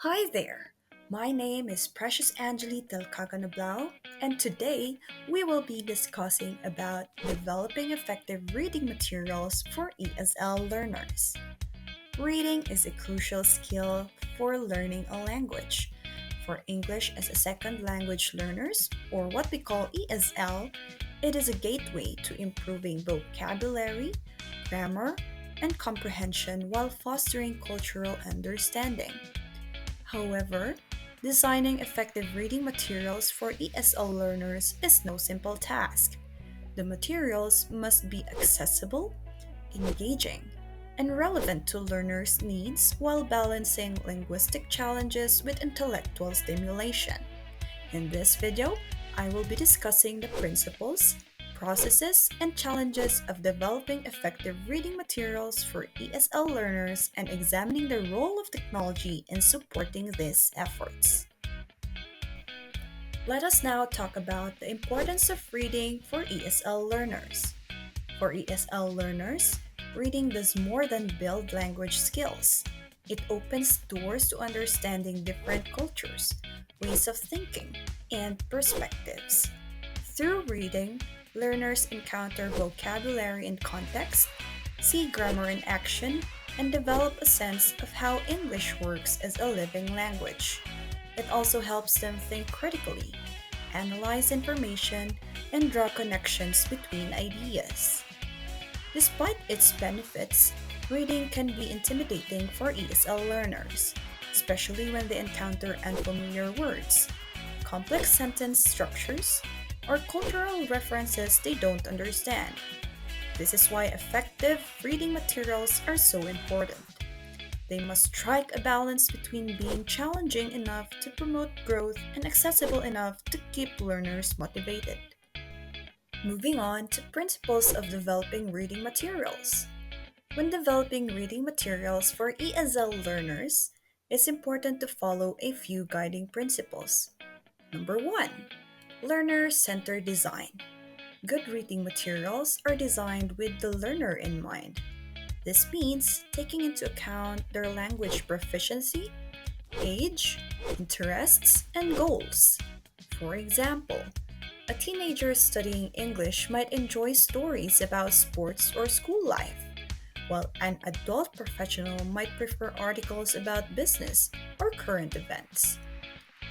Hi there! My name is Precious Angeli del Caganablao, and today we will be discussing about developing effective reading materials for ESL learners. Reading is a crucial skill for learning a language. For English as a second language learners, or what we call ESL, it is a gateway to improving vocabulary, grammar, and comprehension while fostering cultural understanding. However, designing effective reading materials for ESL learners is no simple task. The materials must be accessible, engaging, and relevant to learners' needs while balancing linguistic challenges with intellectual stimulation. In this video, I will be discussing the principles, processes, and challenges of developing effective reading materials for ESL learners and examining the role of technology in supporting these efforts. Let us now talk about the importance of reading for ESL learners. For ESL learners, reading does more than build language skills. It opens doors to understanding different cultures, ways of thinking, and perspectives. Through reading, learners encounter vocabulary and context, see grammar in action, and develop a sense of how English works as a living language. It also helps them think critically, analyze information, and draw connections between ideas. Despite its benefits, reading can be intimidating for ESL learners, especially when they encounter unfamiliar words, complex sentence structures, or cultural references they don't understand. This is why effective reading materials are so important. They must strike a balance between being challenging enough to promote growth and accessible enough to keep learners motivated. Moving on to principles of developing reading materials. When developing reading materials for ESL learners, it's important to follow a few guiding principles. Number one, learner centered design. Good reading materials are designed with the learner in mind. This means taking into account their language proficiency, age, interests, and goals. For example, a teenager studying English might enjoy stories about sports or school life, while an adult professional might prefer articles about business or current events.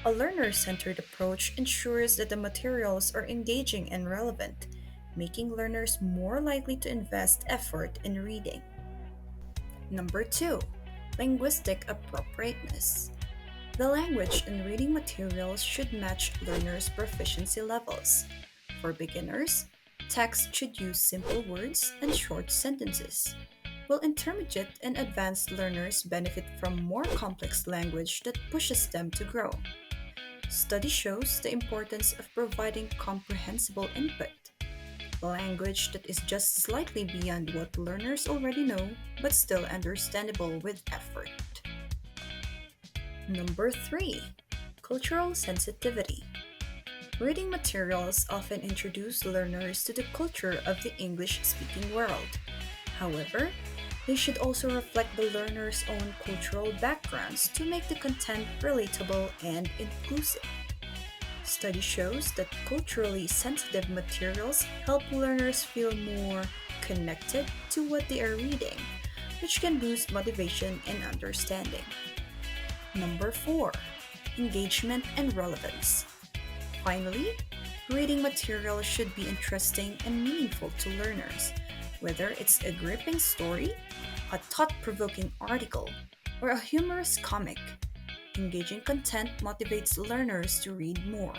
A learner centered approach ensures that the materials are engaging and relevant, making learners more likely to invest effort in reading. Number two, linguistic appropriateness. The language in reading materials should match learners' proficiency levels. For beginners, text should use simple words and short sentences, while intermediate and advanced learners benefit from more complex language that pushes them to grow. Study shows the importance of providing comprehensible input, language that is just slightly beyond what learners already know but still understandable with effort. Number three, cultural sensitivity. Reading materials often introduce learners to the culture of the English speaking world. However, they should also reflect the learner's own cultural backgrounds to make the content relatable and inclusive. Study shows that culturally sensitive materials help learners feel more connected to what they are reading, which can boost motivation and understanding. Number four, engagement and relevance. Finally, reading material should be interesting and meaningful to learners, whether it's a gripping story, a thought provoking article, or a humorous comic. Engaging content motivates learners to read more.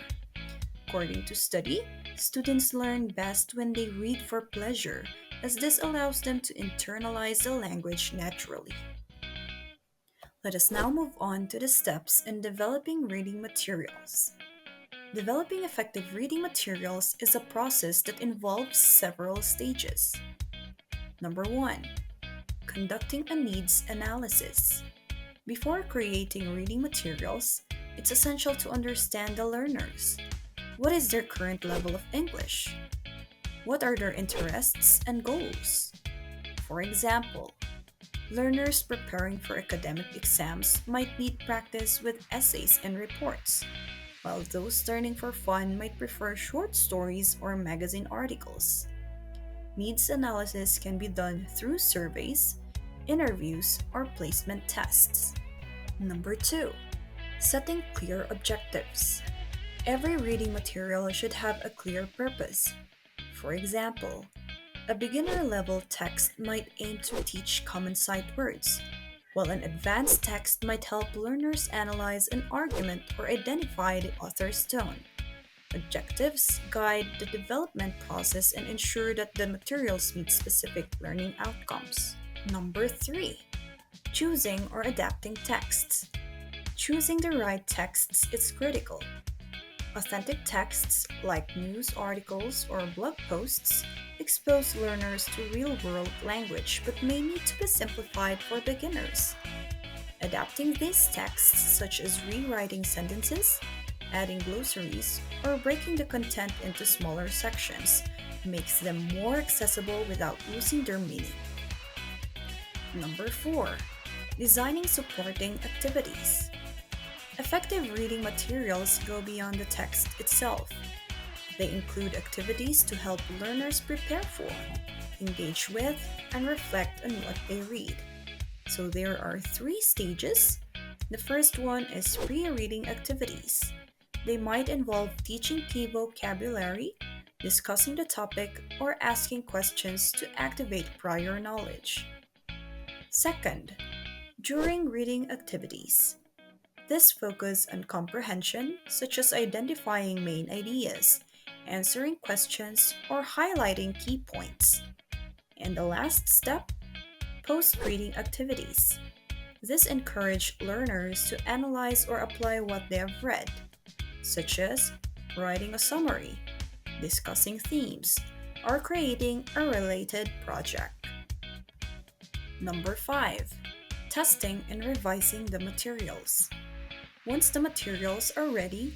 According to study, students learn best when they read for pleasure, as this allows them to internalize the language naturally. Let us now move on to the steps in developing reading materials. Developing effective reading materials is a process that involves several stages. Number one, conducting a needs analysis. Before creating reading materials, it's essential to understand the learners. What is their current level of English? What are their interests and goals? For example, Learners preparing for academic exams might need practice with essays and reports, while those learning for fun might prefer short stories or magazine articles. Needs analysis can be done through surveys, interviews, or placement tests. Number two, setting clear objectives. Every reading material should have a clear purpose. For example, a beginner level text might aim to teach common sight words, while an advanced text might help learners analyze an argument or identify the author's tone. Objectives guide the development process and ensure that the materials meet specific learning outcomes. Number three, choosing or adapting texts. Choosing the right texts is critical. Authentic texts like news articles or blog posts expose learners to real world language but may need to be simplified for beginners. Adapting these texts, such as rewriting sentences, adding glossaries, or breaking the content into smaller sections, makes them more accessible without losing their meaning. Number 4. Designing supporting activities. Effective reading materials go beyond the text itself. They include activities to help learners prepare for, engage with, and reflect on what they read. So there are three stages. The first one is pre-reading activities. They might involve teaching key vocabulary, discussing the topic, or asking questions to activate prior knowledge. Second, during reading activities. This focus on comprehension, such as identifying main ideas, answering questions, or highlighting key points. And the last step, post-reading activities. This encouraged learners to analyze or apply what they have read, such as writing a summary, discussing themes, or creating a related project. Number 5. Testing and revising the materials. Once the materials are ready,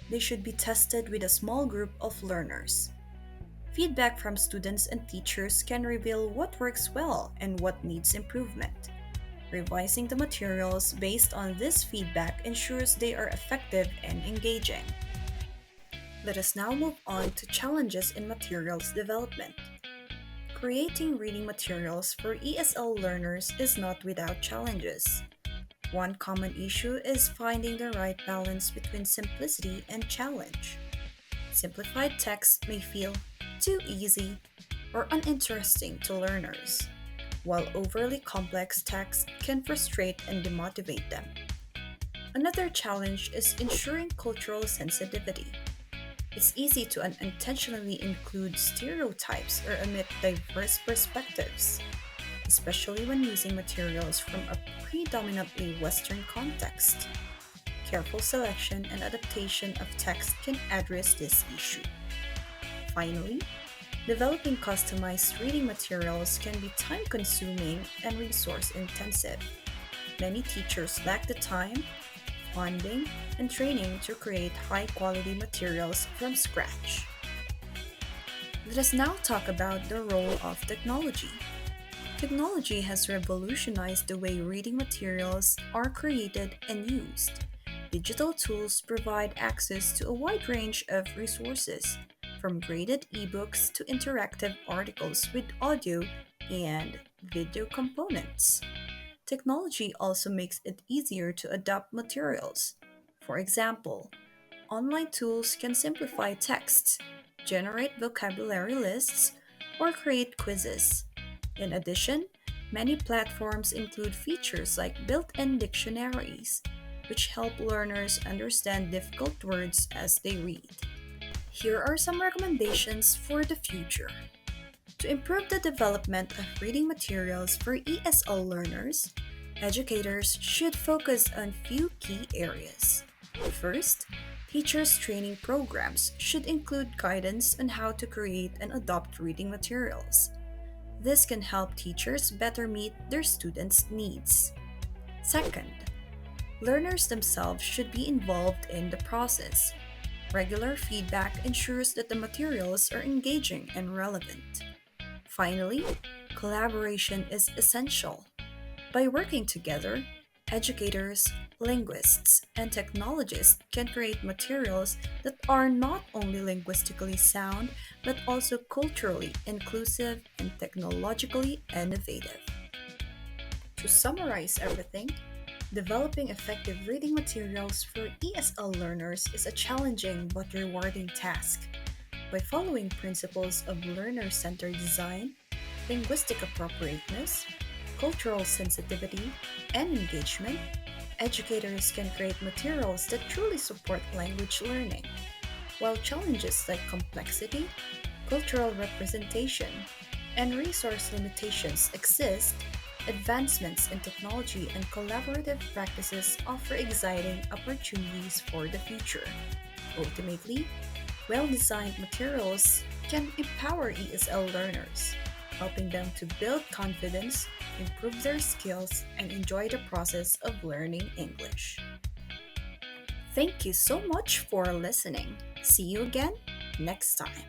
they should be tested with a small group of learners. Feedback from students and teachers can reveal what works well and what needs improvement. Revising the materials based on this feedback ensures they are effective and engaging. Let us now move on to challenges in materials development. Creating reading materials for ESL learners is not without challenges. One common issue is finding the right balance between simplicity and challenge. Simplified text may feel too easy or uninteresting to learners, while overly complex text can frustrate and demotivate them. Another challenge is ensuring cultural sensitivity. It's easy to unintentionally include stereotypes or omit diverse perspectives, especially when using materials from a predominantly Western context. Careful selection and adaptation of text can address this issue. Finally, developing customized reading materials can be time consuming and resource intensive. Many teachers lack the time, funding, and training to create high quality materials from scratch. Let us now talk about the role of technology. Technology has revolutionized the way reading materials are created and used. Digital tools provide access to a wide range of resources, from graded ebooks to interactive articles with audio and video components. Technology also makes it easier to adapt materials. For example, online tools can simplify texts, generate vocabulary lists, or create quizzes. In addition, many platforms include features like built in dictionaries, which help learners understand difficult words as they read. Here are some recommendations for the future. To improve the development of reading materials for ESL learners, educators should focus on few key areas. First, teachers' training programs should include guidance on how to create and adopt reading materials. This can help teachers better meet their students' needs. Second, learners themselves should be involved in the process. Regular feedback ensures that the materials are engaging and relevant. Finally, collaboration is essential. By working together, educators, linguists, and technologists can create materials that are not only linguistically sound but also culturally inclusive and technologically innovative. To summarize everything, developing effective reading materials for ESL learners is a challenging but rewarding task. By following principles of learner centered design, linguistic appropriateness, cultural sensitivity, and engagement, educators can create materials that truly support language learning. While challenges like complexity, cultural representation, and resource limitations exist, advancements in technology and collaborative practices offer exciting opportunities for the future. Ultimately, well designed materials can empower ESL learners, helping them to build confidence, improve their skills, and enjoy the process of learning English. Thank you so much for listening. See you again next time.